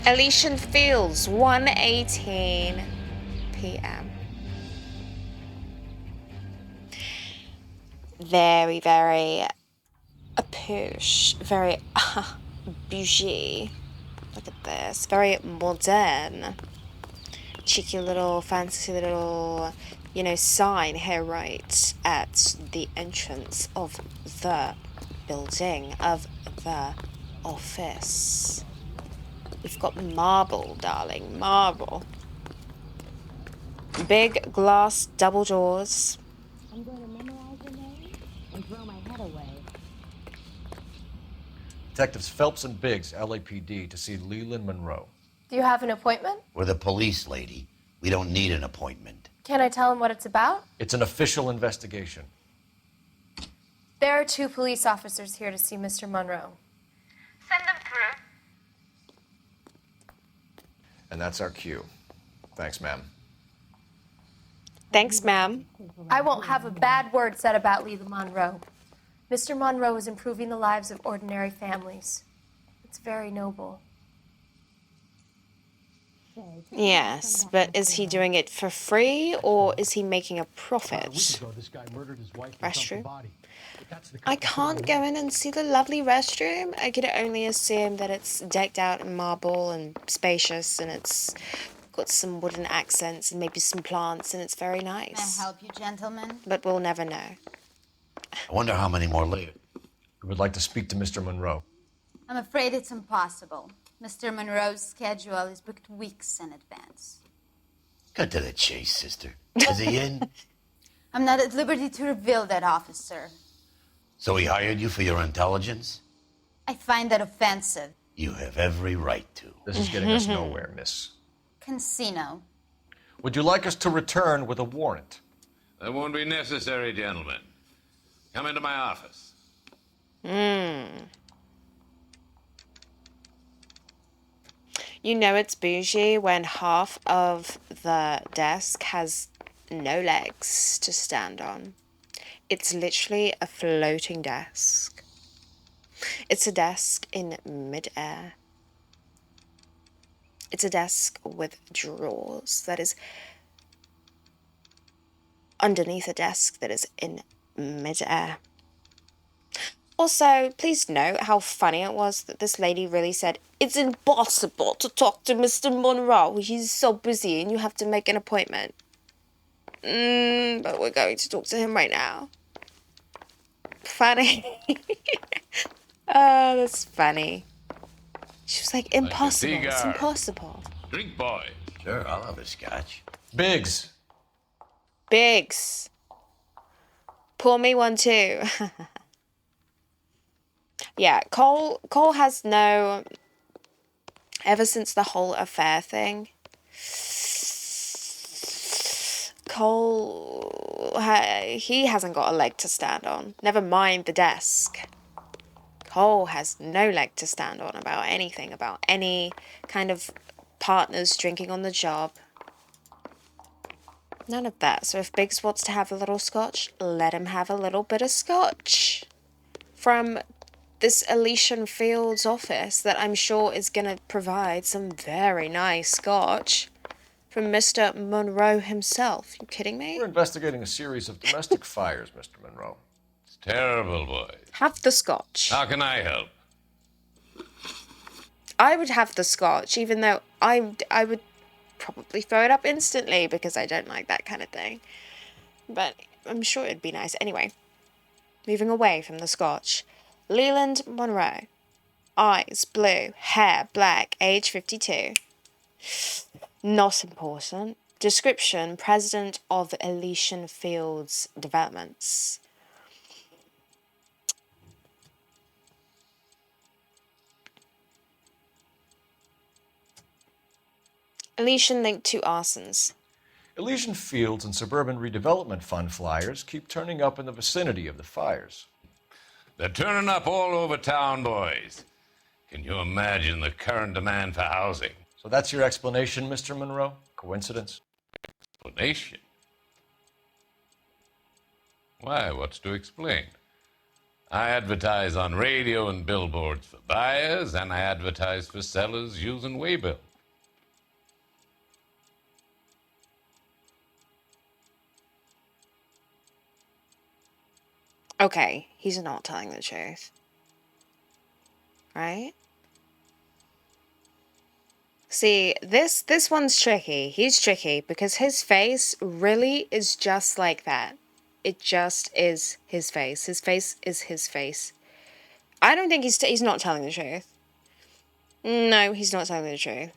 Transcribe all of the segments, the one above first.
Elysian Fields, 1:18 p.m. Very, very a push, very bougie. Look at this, very modern. Cheeky little, fancy little, sign here right at the entrance of the building, of the office. We've got marble, darling, marble. Big glass double doors. I'm going to memorize your name and throw my head away. Detectives Phelps and Biggs, LAPD, to see Leland Monroe. Do you have an appointment? We're the police, lady. We don't need an appointment. Can I tell him what it's about? It's an official investigation. There are 2 police officers here to see Mr. Monroe. Send them through. And that's our cue. Thanks, ma'am. Thanks, ma'am. I won't have a bad word said about Leland Monroe. Mr. Monroe is improving the lives of ordinary families. It's very noble. Yes, but is he doing it for free, or is he making a profit? Restroom? I can't go in and see the lovely restroom. I could only assume that it's decked out in marble and spacious, and it's got some wooden accents and maybe some plants, and it's very nice. May I help you, gentlemen? But we'll never know. I wonder how many more later. We would like to speak to Mr. Monroe. I'm afraid it's impossible. Mr. Monroe's schedule is booked weeks in advance. Cut to the chase, sister. Is he in? I'm not at liberty to reveal that, officer. So he hired you for your intelligence? I find that offensive. You have every right to. This is getting us nowhere, miss. Casino. Would you like us to return with a warrant? That won't be necessary, gentlemen. Come into my office. You know it's bougie when half of the desk has no legs to stand on. It's literally a floating desk. It's a desk in mid-air. It's a desk with drawers that is underneath a desk that is in mid-air. Also, please note how funny it was that this lady really said, it's impossible to talk to Mr. Monroe. He's so busy and you have to make an appointment. But we're going to talk to him right now. Funny. Oh, that's funny. She was like, impossible. It's impossible. Drink, boy. Sure, I'll have a scotch. Biggs. Biggs. Pour me one too. Yeah, Cole has no... Ever since the whole affair thing, he hasn't got a leg to stand on. Never mind the desk. Cole has no leg to stand on about anything, about any kind of partners drinking on the job. None of that. So if Biggs wants to have a little scotch, let him have a little bit of scotch. From this Elysian Fields office that I'm sure is going to provide some very nice scotch from Mr. Monroe himself. You kidding me? We're investigating a series of domestic fires, Mr. Monroe. It's terrible, boy. Have the scotch. How can I help? I would have the scotch, even though I would probably throw it up instantly because I don't like that kind of thing. But I'm sure it'd be nice. Anyway, moving away from the scotch. Leland Monroe. Eyes blue, hair black, age 52. Not important. Description, president of Elysian Fields Developments. Elysian linked to arsons. Elysian Fields and Suburban Redevelopment Fund flyers keep turning up in the vicinity of the fires. They're turning up all over town, boys. Can you imagine the current demand for housing? So that's your explanation, Mr. Monroe? Coincidence? Explanation? Why, what's to explain? I advertise on radio and billboards for buyers, and I advertise for sellers using waybill. Okay, he's not telling the truth. Right? See, this one's tricky. He's tricky because his face really is just like that. It just is his face. His face is his face. I don't think he's not telling the truth. No, he's not telling the truth.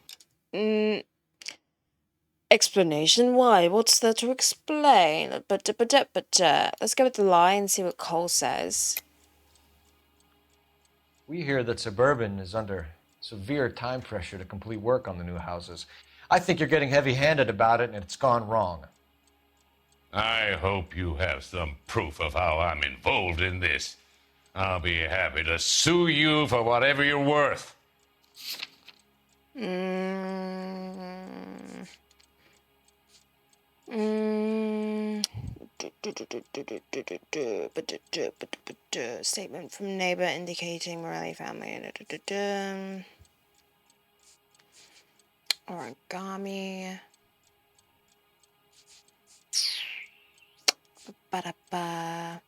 Explanation? Why? What's there to explain? But let's go with the lie and see what Cole says. We hear that Suburban is under severe time pressure to complete work on the new houses. I think you're getting heavy-handed about it, and it's gone wrong. I hope you have some proof of how I'm involved in this. I'll be happy to sue you for whatever you're worth. Statement from neighbor indicating Morelli family. Origami. Ba-da-ba.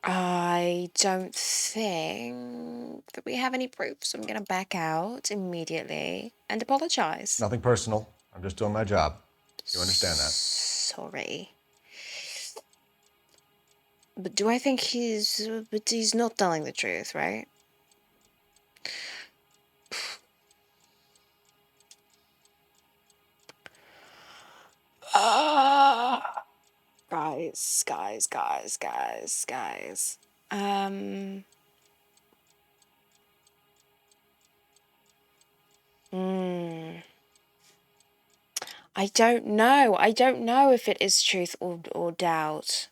I don't think that we have any proof, so I'm going to back out immediately and apologize. Nothing personal. I'm just doing my job. You understand that? Sorry. But do I think he's not telling the truth, right? Guys. I don't know. I don't know if it is truth or doubt.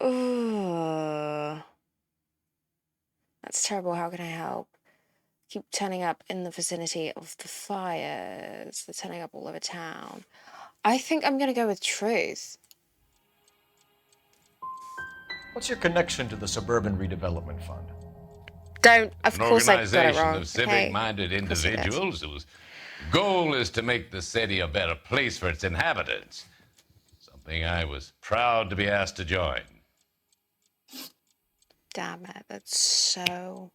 Ooh. That's terrible. How can I help? Keep turning up in the vicinity of the fires. They're turning up all over town. I think I'm gonna go with truth. What's your connection to the Suburban Redevelopment Fund? Don't. Of An course I got it organization wrong. of civic-minded Okay. individuals whose goal is to make the city a better place for its inhabitants. Something I was proud to be asked to join. Damn it, that's so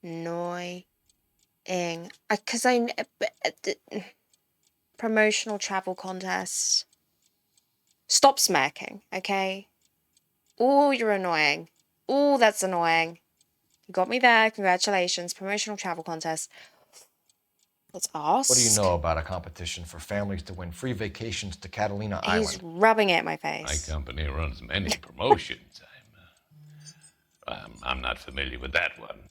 annoying. Because promotional travel contests. Stop smirking, okay? Ooh, you're annoying. Ooh, that's annoying. You got me there. Congratulations. Promotional travel contest. Let's ask. What do you know about a competition for families to win free vacations to Catalina Island? He's rubbing it in my My face. company runs many promotions. I'm not familiar with that one.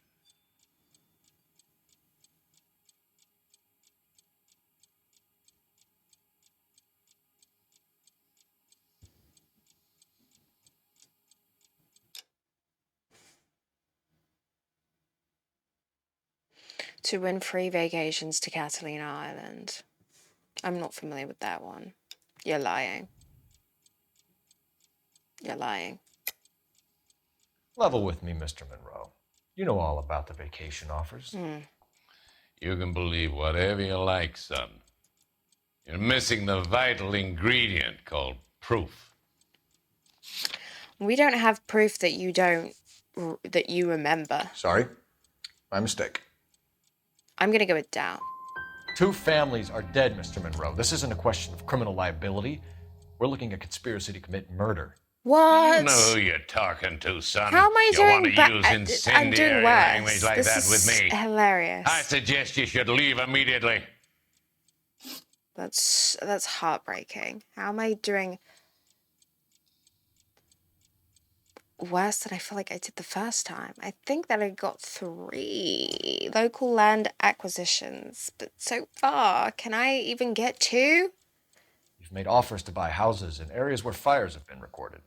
To win free vacations to Catalina Island. I'm not familiar with that one. You're lying. You're lying. Level with me, Mr. Monroe. You know all about the vacation offers. You can believe whatever you like, son. You're missing the vital ingredient called proof. We don't have proof that you remember. Sorry, my mistake. I'm gonna go with doubt. 2 families are dead, Mr. Monroe. This isn't a question of criminal liability. We're looking at conspiracy to commit murder. What? You know who you're talking to, son. How am I you doing want to use I'm doing incendiary worse. language like This that is with me? hilarious. I suggest you should leave immediately. That's heartbreaking. How am I doing worse than I feel like I did the first time? I think that I got 3 local land acquisitions, but so far, can I even get 2? You We've made offers to buy houses in areas where fires have been recorded.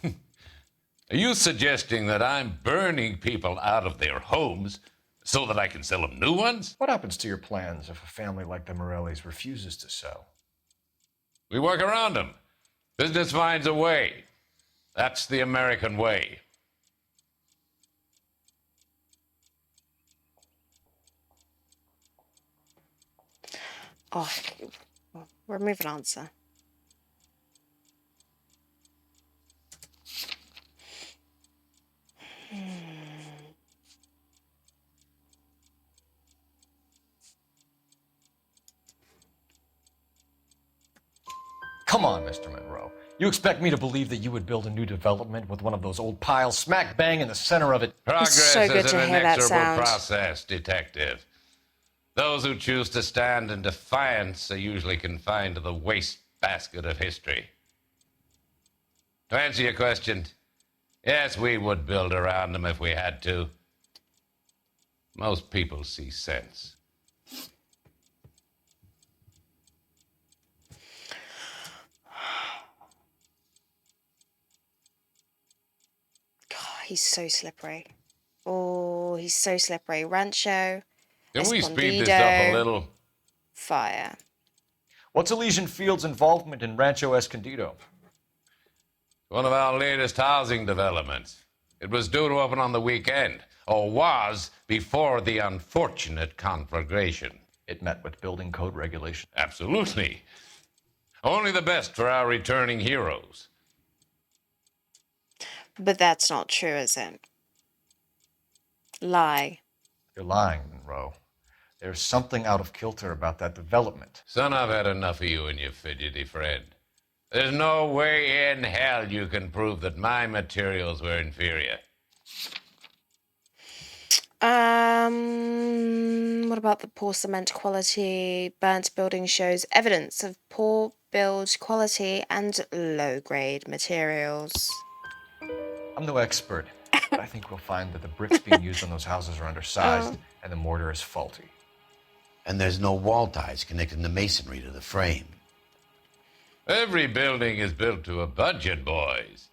Are you suggesting that I'm burning people out of their homes so that I can sell them new ones? What happens to your plans if a family like the Morellis refuses to sell? We work around them. Business finds a way. That's the American way. Oh, remove an answer. Come on, Mr. Monroe. You expect me to believe that you would build a new development with one of those old piles smack bang in the center of it? Progress so good is to an hear that inexorable sound. process, Detective. Those who choose to stand in defiance are usually confined to the wastebasket of history. To answer your question, yes, we would build around them if we had to. Most people see sense. God, he's so slippery. Oh, he's so slippery. Rancho. Can we speed this up a little? Fire. What's Elysian Field's involvement in Rancho Escondido? One of our latest housing developments. It was due to open on the weekend, or was before the unfortunate conflagration. It met with building code regulations. Absolutely. Only the best for our returning heroes. But that's not true, is it? Lie. You're lying, Monroe. There's something out of kilter about that development. Son, I've had enough of you and your fidgety friend. There's no way in hell you can prove that my materials were inferior. What about the poor cement quality? Burnt building shows evidence of poor build quality and low-grade materials. I'm no expert, but I think we'll find that the bricks being used on those houses are undersized and the mortar is faulty. And there's no wall ties connecting the masonry to the frame. Every building is built to a budget, boys.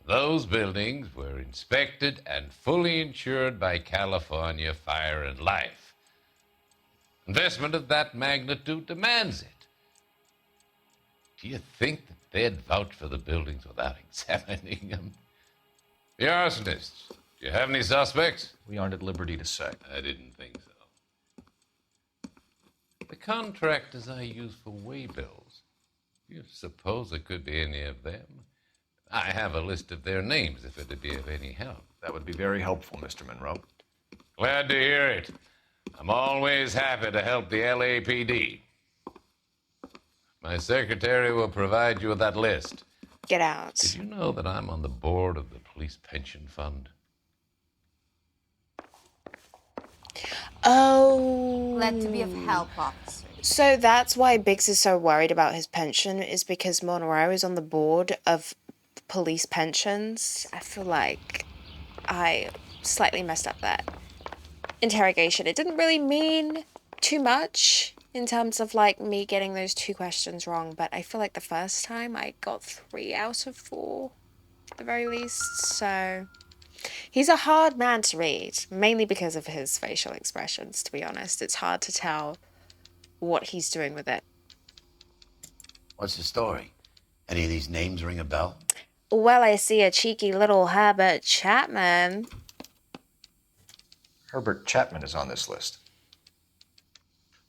Those buildings were inspected and fully insured by California Fire and Life. Investment of that magnitude demands it. Do you think that they'd vouch for the buildings without examining them? The arsonists, do you have any suspects? We aren't at liberty to say. I didn't think so. The contractors I use for waybills, do you suppose it could be any of them? I have a list of their names if it'd be of any help. That would be very helpful, Mr. Monroe. Glad to hear it. I'm always happy to help the LAPD. My secretary will provide you with that list. Get out. Did you know that I'm on the board of the police pension fund? Oh. Glad to be of help, officer. So that's why Biggs is so worried about his pension, is because Monroe is on the board of police pensions. I feel like I slightly messed up that interrogation. It didn't really mean too much in terms of like me getting those two questions wrong, but I feel like the first time I got 3 out of 4 at the very least. So he's a hard man to read, mainly because of his facial expressions, to be honest. It's hard to tell what he's doing with it. What's the story? Any of these names ring a bell? Well, I see a cheeky little Herbert Chapman. Herbert Chapman is on this list.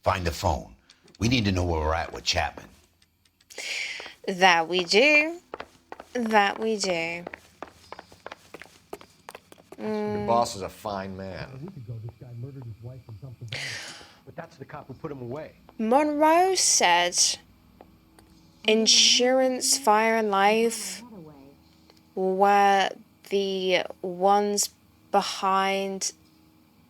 Find the phone. We need to know where we're at with Chapman. That we do. That we do. Your boss is a fine man. But that's the cop who put him away. Monroe said insurance, fire, and life were the ones behind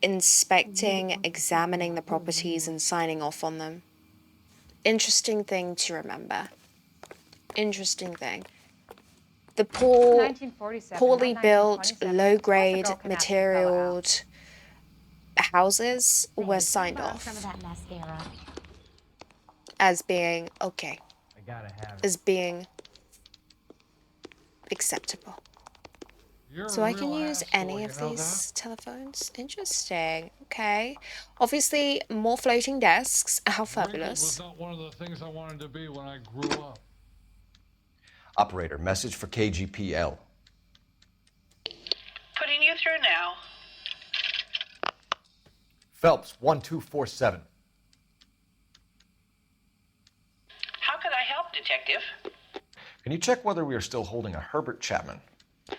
inspecting, examining the properties, and signing off on them. Interesting thing to remember. Interesting thing. The poorly built, low-grade, materialed houses were signed off Some of that mascara. as being okay. I as being acceptable. So I can use any of these telephones. Interesting. Okay. Obviously, more floating desks. How fabulous. Was not one of the things I wanted to be when I grew up. Operator, message for KGPL. Putting you through now. Phelps, 1247. How could I help, Detective? Can you check whether we are still holding a Herbert Chapman?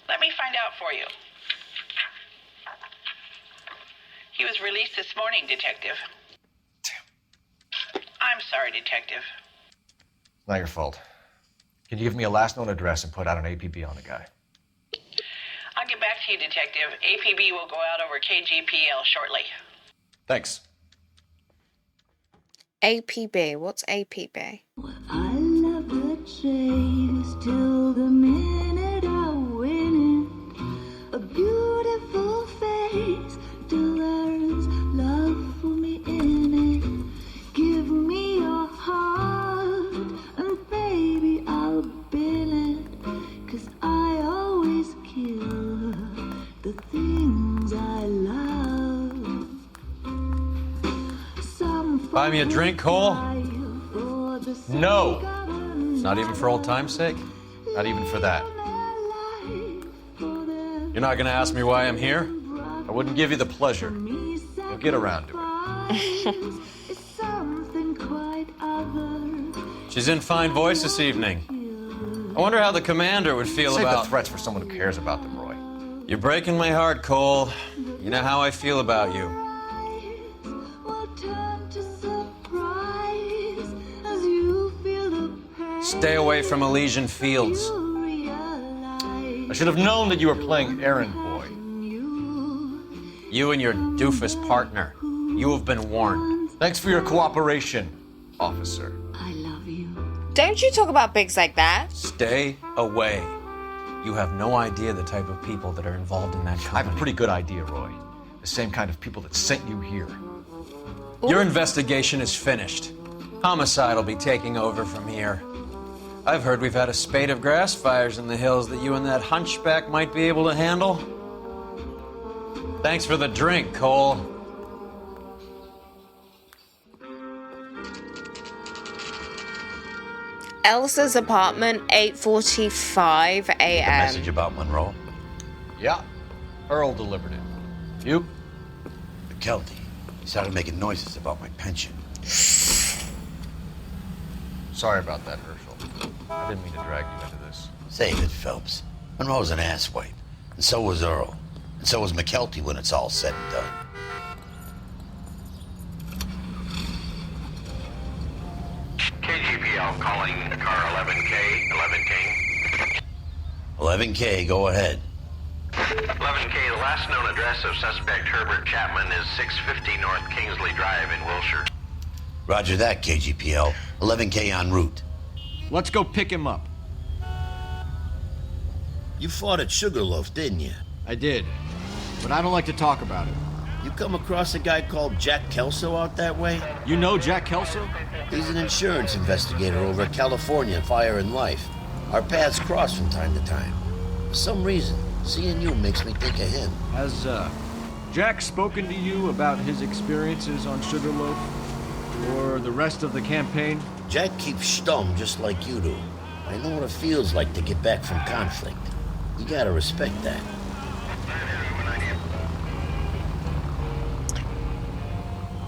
Let me find out for you. He was released this morning, Detective. Damn. I'm sorry, Detective. It's not your fault. Can you give me a last known address and put out an APB on the guy? I'll get back to you, Detective. APB will go out over KGPL shortly. Thanks. APB. What's APB? I love the chase till the minute I win it. A beautiful face till there's love for me in it. Give me your heart and baby I'll bill it. 'Cause I always kill the things I love. Buy me a drink, Cole? No. Not even for old time's sake? Not even for that. You're not gonna ask me why I'm here? I wouldn't give you the pleasure. You'll get around to it. She's in fine voice this evening. I wonder how the commander would feel Save about... the threats for someone who cares about them, Roy. You're breaking my heart, Cole. You know how I feel about you. Stay away from Elysian Fields. I should have known that you were playing errand boy. You and your doofus partner. You have been warned. Thanks for your cooperation, officer. I love you. Don't you talk about Biggs like that. Stay away. You have no idea the type of people that are involved in that I company. have a pretty good idea, Roy. The same kind of people that sent you here. Your investigation is finished. Homicide will be taking over from here. I've heard we've had a spate of grass fires in the hills that you and that hunchback might be able to handle. Thanks for the drink, Cole. Elsa's apartment, 8:45 a.m. Message about Monroe? Yeah. Earl delivered it. You? McKelty. He started making noises about my pension. Sorry about that, Herschel. I didn't mean to drag you into this. Save it, Phelps. Monroe's an asswipe. And so was Earl. And so was McKelty when it's all said and done. KGPL calling car 11K, 11K. 11K, go ahead. 11K, the last known address of suspect Herbert Chapman is 650 North Kingsley Drive in Wilshire. Roger that, KGPL. 11K en route. Let's go pick him up. You fought at Sugarloaf, didn't you? I did, but I don't like to talk about it. You come across a guy called Jack Kelso out that way? You know Jack Kelso? He's an insurance investigator over at California Fire and Life. Our paths cross from time to time. For some reason, seeing you makes me think of him. Has, Jack spoken to you about his experiences on Sugarloaf? Or the rest of the campaign? Jack keeps stum just like you do. I know what it feels like to get back from conflict. You gotta respect that.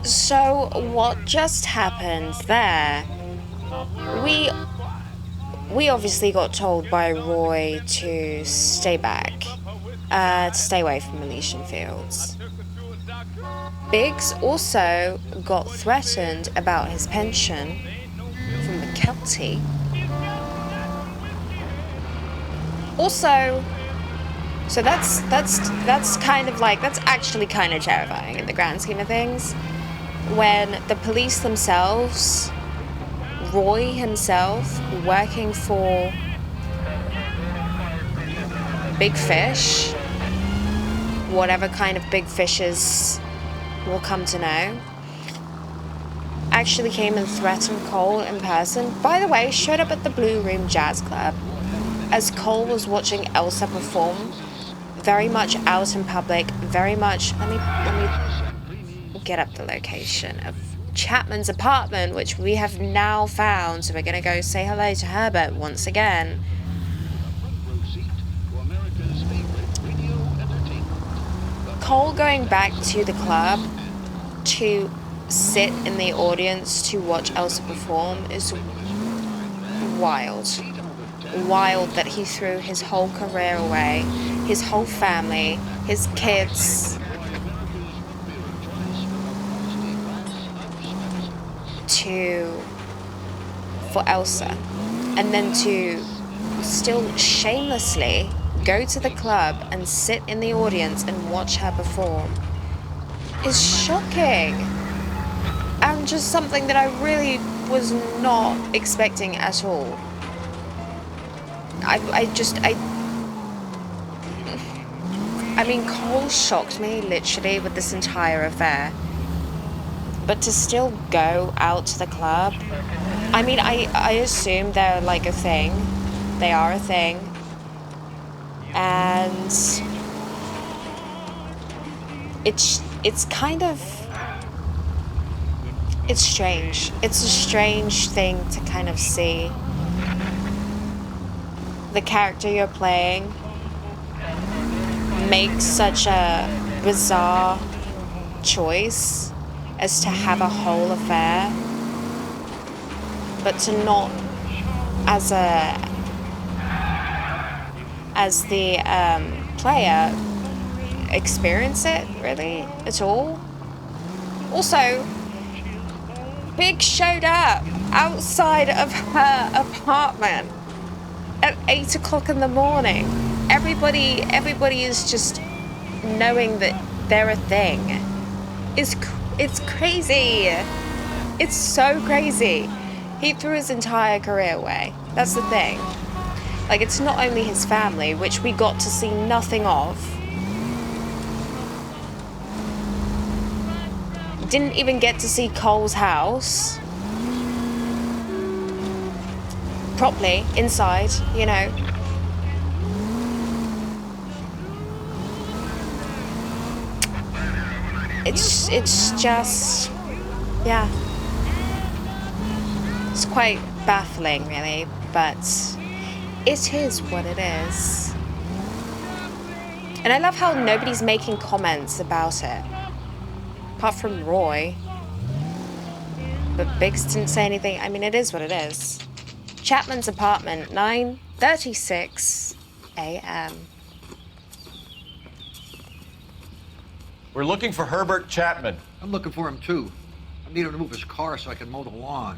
So, what just happened there? We obviously got told by Roy to stay back, to stay away from Elysian Fields. Biggs also got threatened about his pension from McKelty. Also, so that's kind of like, that's actually kind of terrifying in the grand scheme of things. When the police themselves, Roy himself, working for big fish, whatever kind of big fishes we'll come to know, actually came and threatened Cole in person. By the way, showed up at the Blue Room Jazz Club as Cole was watching Elsa perform, very much out in public, very much, let me get up the location of Chapman's apartment, which we have now found, so we're gonna go say hello to Herbert once again. Cole going back to the club to sit in the audience to watch Elsa perform is wild. Wild that he threw his whole career away, his whole family, his kids, for Elsa, and then to still shamelessly go to the club and sit in the audience and watch her perform is shocking, and just something that I really was not expecting at all. I mean, Cole shocked me literally with this entire affair, but to still go out to the club, I mean, I assume they're like a thing, they are a thing, and it's kind of, it's strange. It's a strange thing to kind of see the character you're playing make such a bizarre choice as to have a whole affair, but to not as the player experience it really at all. Also, Big showed up outside of her apartment at 8 o'clock in the morning. Everybody is just knowing that they're a thing. It's crazy. It's so crazy. He threw his entire career away. That's the thing. Like, it's not only his family, which we got to see nothing of. Didn't even get to see Cole's house properly, inside, you know. It's just, yeah. It's quite baffling, really, but it is what it is. And I love how nobody's making comments about it. Apart from Roy. But Biggs didn't say anything. I mean, it is what it is. Chapman's apartment, 9:36 a.m. We're looking for Herbert Chapman. I'm looking for him, too. I need him to move his car so I can mow the lawn.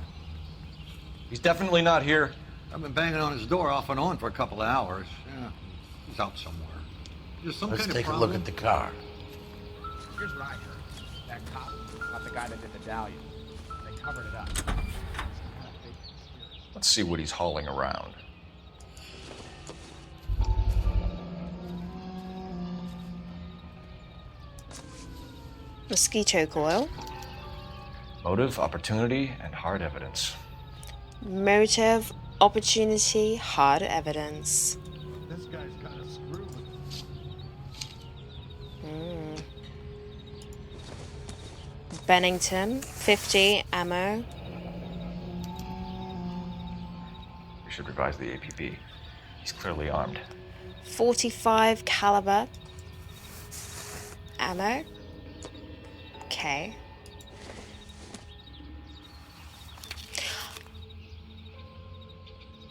He's definitely not here. I've been banging on his door off and on for a couple of hours. Yeah, he's out somewhere. There's some Let's kind take of a look at the car. Here's what I heard. That cop, not the guy that did the dahlia. They covered it up. Let's see what he's hauling around. Mosquito coil. Motive, opportunity, and hard evidence. Motive, opportunity, hard evidence. This guy's kind of screwed with it. Bennington, 50 ammo. We should revise the APB. He's clearly armed. 45 caliber ammo. Okay.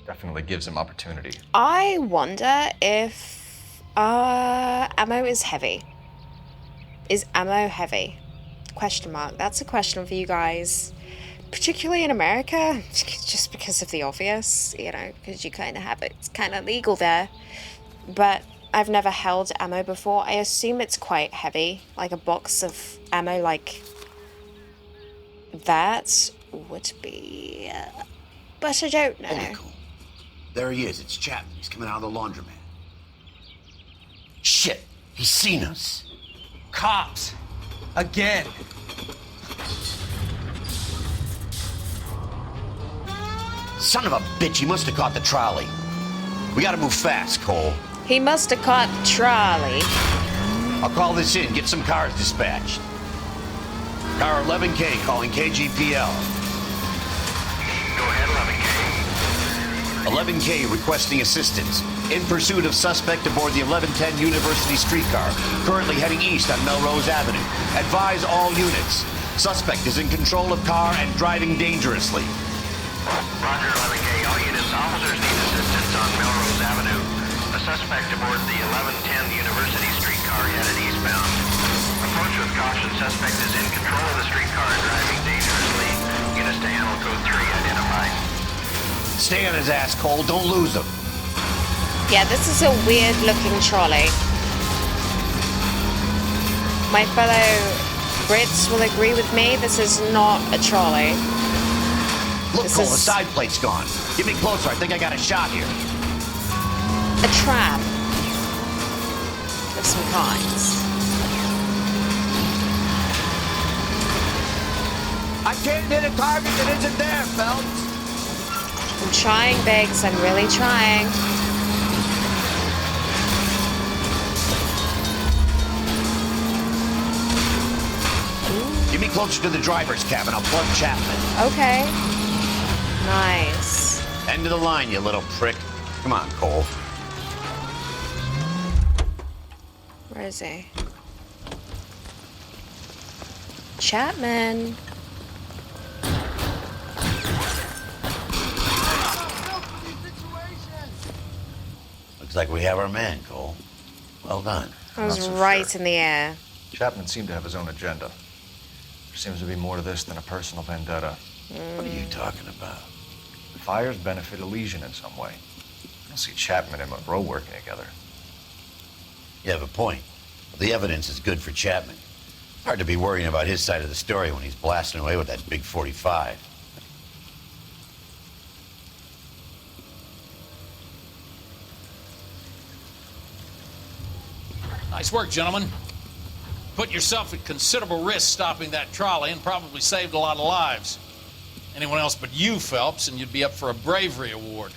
Definitely gives him opportunity. I wonder if ammo is heavy. Is ammo heavy? Question mark. That's a question for you guys. Particularly in America, just because of the obvious, you know, because you kind of have it. It's kind of legal there. But I've never held ammo before. I assume it's quite heavy. Like a box of ammo like that would be... but I don't know. Holy cool. There he is. It's Chapman. He's coming out of the laundromat. Shit. He's seen us. Cops. Again. Son of a bitch, he must have caught the trolley. We gotta move fast, Cole. He must have caught the trolley. I'll call this in, get some cars dispatched. Car 11K calling KGPL. Go ahead, 11K. 11K requesting assistance. In pursuit of suspect aboard the 1110 University streetcar, currently heading east on Melrose Avenue. Advise all units. Suspect is in control of car and driving dangerously. Roger, 11K. All units, officers need assistance on Melrose Avenue. A suspect aboard the 1110 University streetcar headed eastbound. Approach with caution. Suspect is in control of the streetcar and driving dangerously. Units to handle code 3 identified. Stay on his ass, Cole. Don't lose him. Yeah, this is a weird-looking trolley. My fellow Brits will agree with me. This is not a trolley. Look, Cole, the side plate's gone. Get me closer. I think I got a shot here. A tram of some kinds. I can't hit a target that isn't there, Phelps. I'm trying, Biggs. I'm really trying. Get me closer to the driver's cabin. I'll plug Chapman. Okay. Nice. End of the line, you little prick. Come on, Cole. Where is he? Chapman. Looks like we have our man, Cole. Well done. I was right in the air. Chapman seemed to have his own agenda. There seems to be more to this than a personal vendetta. What are you talking about? The fires benefit Elysian in some way. I don't see Chapman and Monroe working together. You have a point. The evidence is good for Chapman. Hard to be worrying about his side of the story when he's blasting away with that big 45. Nice work, gentlemen. Put yourself at considerable risk stopping that trolley and probably saved a lot of lives. Anyone else but you, Phelps, and you'd be up for a bravery award.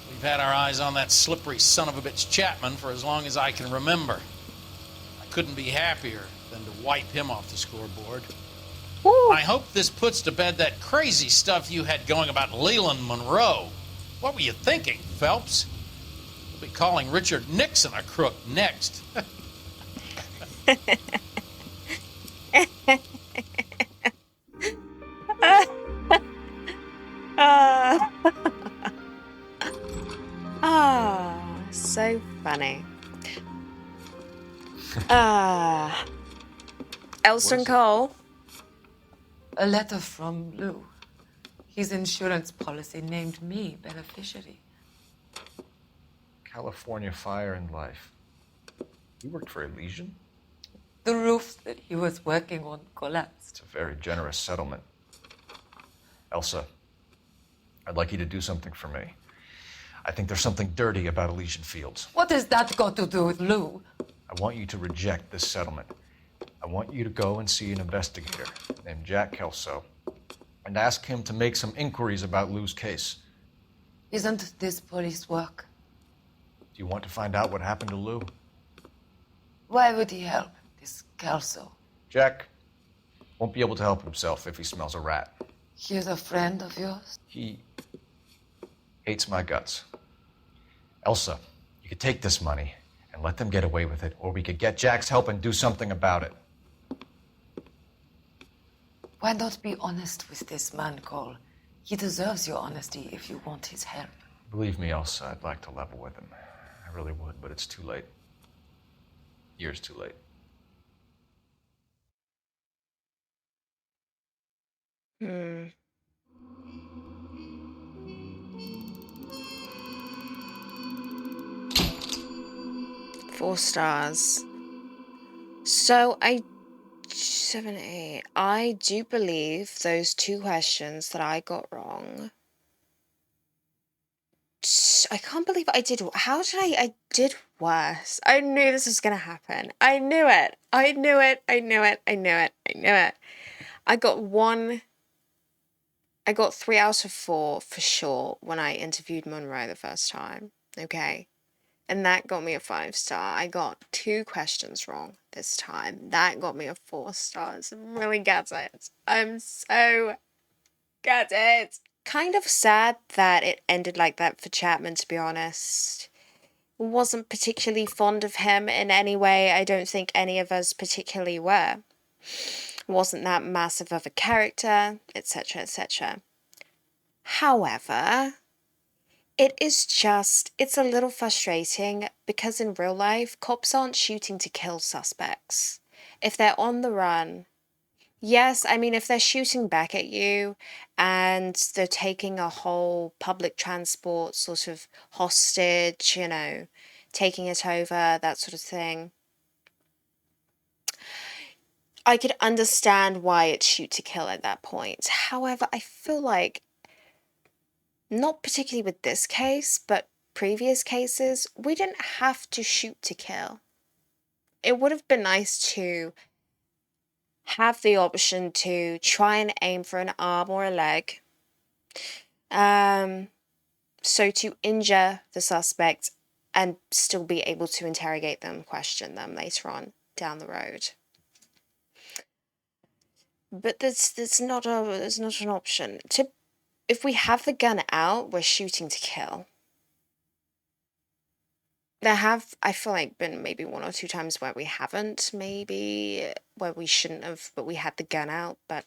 We've had our eyes on that slippery son of a bitch Chapman for as long as I can remember. I couldn't be happier than to wipe him off the scoreboard. Ooh. I hope this puts to bed that crazy stuff you had going about Leland Monroe. What were you thinking, Phelps? We'll be calling Richard Nixon a crook next. So funny. Elson Cole. A letter from Lou. His insurance policy named me beneficiary. California Fire and Life. You worked for Elysian? The roof that he was working on collapsed. It's a very generous settlement. Elsa, I'd like you to do something for me. I think there's something dirty about Elysian Fields. What has that got to do with Lou? I want you to reject this settlement. I want you to go and see an investigator named Jack Kelso and ask him to make some inquiries about Lou's case. Isn't this police work? Do you want to find out what happened to Lou? Why would he help, this Kelso? Jack won't be able to help himself if he smells a rat. He's a friend of yours? He hates my guts. Elsa, you could take this money and let them get away with it, or we could get Jack's help and do something about it. Why not be honest with this man, Cole? He deserves your honesty if you want his help. Believe me, Elsa, I'd like to level with him. I really would, but it's too late. Years too late. Hmm. Four stars. So 7, 8. I do believe those two questions that I got wrong. I can't believe I did. How did I did worse. I knew this was gonna happen. I knew it. I knew it. I knew it. I knew it. I knew it. I got one. I got 3 out of 4 for sure when I interviewed Monroe the first time. Okay. And that got me a 5-star. I got 2 questions wrong this time. That got me a 4 stars. I'm really gutted. I'm so gutted. Kind of sad that it ended like that for Chapman, to be honest. Wasn't particularly fond of him in any way. I don't think any of us particularly were. Wasn't that massive of a character, etc., etc. However, it's a little frustrating because in real life, cops aren't shooting to kill suspects. If they're on the run, yes, I mean, if they're shooting back at you and they're taking a whole public transport sort of hostage, you know, taking it over, that sort of thing, I could understand why it's shoot to kill at that point. However, I feel like, not particularly with this case, but previous cases, we didn't have to shoot to kill. It would have been nice to have the option to try and aim for an arm or a leg. So to injure the suspect and still be able to interrogate them, question them later on down the road. But there's not an option. If we have the gun out, we're shooting to kill. There have, I feel like, been maybe 1 or 2 times where we haven't, maybe, where we shouldn't have, but we had the gun out. But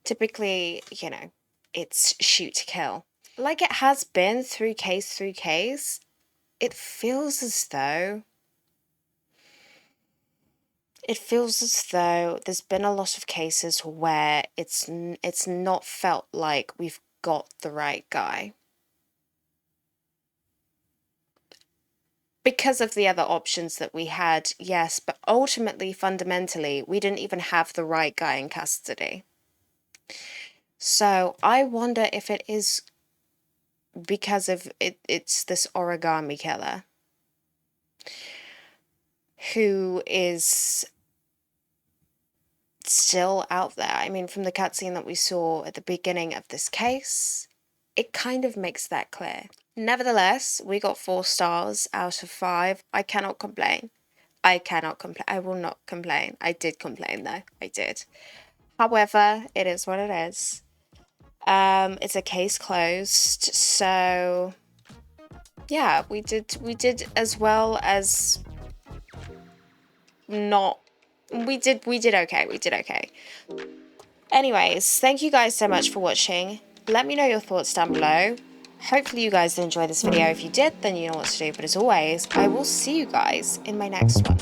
typically, you know, it's shoot to kill. Like it has been through case, it feels as though there's been a lot of cases where it's not felt like we've got the right guy. Because of the other options that we had, yes, but ultimately, fundamentally, we didn't even have the right guy in custody. So I wonder if it is because of it's this origami killer who is still out there. I mean, from the cutscene that we saw at the beginning of this case, it kind of makes that clear. Nevertheless, we got 4 stars out of 5. I cannot complain. I will not complain. I did complain though. I did. However, it is what it is. It's a case closed. So yeah, we did as well as not. We did okay. Anyways, thank you guys so much for watching. Let me know your thoughts down below. Hopefully you guys enjoyed this video. If you did, then you know what to do. But as always, I will see you guys in my next one.